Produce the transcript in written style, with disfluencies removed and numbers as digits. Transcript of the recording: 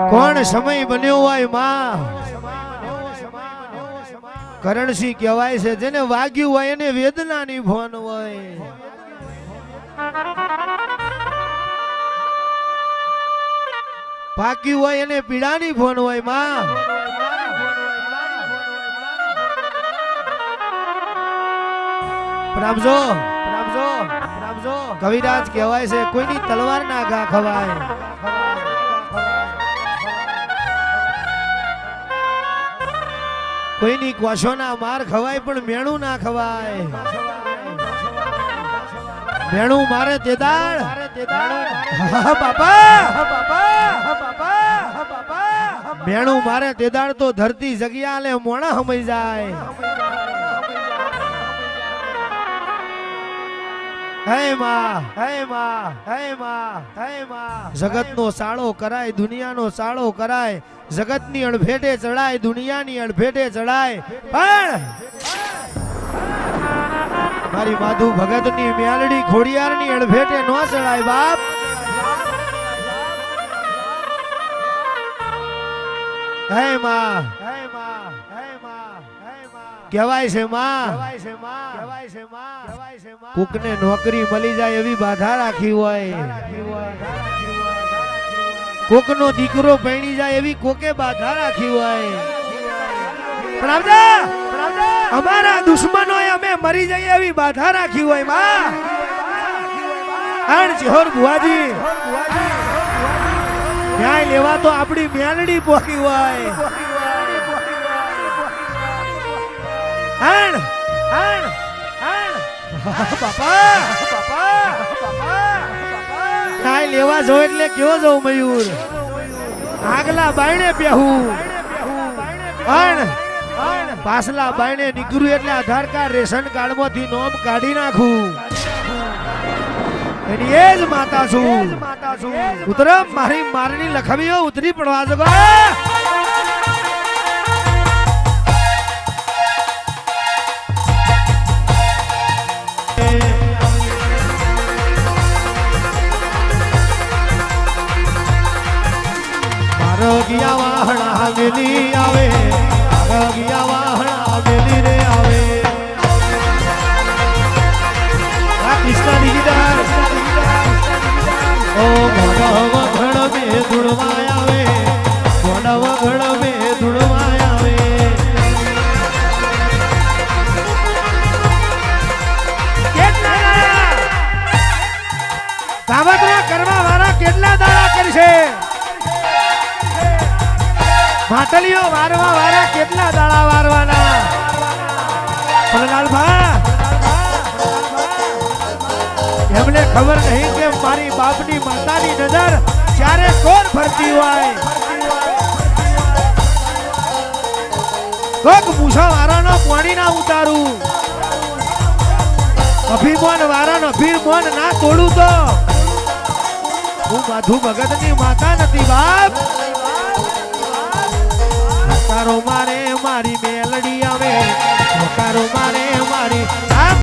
કોણ સમય બન્યો હોય માં કરણસિંહ કહેવાય છે જેને વાગ્યું હોય એને વેદનાની ભોન હોય પાક્યું હોય એને પીડાની ભોન હોય માં રામજો રામજો રામજો કવિરાજ કહેવાય છે કોઈની તલવાર ના ઘા ખવાય કોઈની કોશોના માર ખવાય પણ મેણું ના ખવાય મેણું મારે તેદાળ મેણું મારે તેદાળ તો ધરતી જગ્યા લે મોણા હમઈ જાય હે માં હે માં હે માં હે માં જગતનો સાળો કરાય દુનિયાનો સાળો કરાય જગતની અણભેટે ચડાય દુનિયાની અણભેટે ચડાય પણ મારી માધુ ભગતની મ્યાલડી ખોડિયારની અણભેટે નો ચડાય બાપ હે માં હે માં હે માં કહેવાય છે માં કોકને નોકરી મળી જાય એવી બાધા રાખી હોય કોકનો દીકરો પરણી જાય એવી કોકે બાધા રાખી હોય અમારા દુશ્મનોએ અમે મરી જઈએ એવી બાધા રાખી હોય માં જોહર બુઆજી ન્યાય લેવા તો આપણી મેલડી પોકી હોય ન્યાય લેવા જો એટલે કેવો જવું મયુર આગલા બાયણે બેહું પાછલા બાયણે નીકળ્યું એટલે આધાર કાર્ડ રેશન કાર્ડ માંથી નોમ કાઢી નાખું એની એ જ માતા છું ઉતર મારી મારની લખવીઓ ઉતરી પડવા જગો ગયા વાહણા વેલી આવે ગયા વાહણા વેલી રે આવે આ કૃષ્ણ દીદાર ઓ ભણવ ઘણ મે ધુણવાય આવે ભણવ ઘણ મે ધુણવાય આવે કેટલા કાવતરા કરવા વાળા કેટલા દાડા કરશે માટલીઓ વારવા વાળા કેટલા દાડા વારવાના ફલલાલભા એમને ખબર નહીં કે મારી બાપની માતાની નજર ક્યારે કોણ ફરતી હોય કોક મૂછા વાળાનો પાણી ના ઉતારું અભિમાન વાળાનો અભિમાન ના તોડું તો હું માધુ ભગતની માતા નથી બાપ મારે મારી મેલડી આવે મારે મારી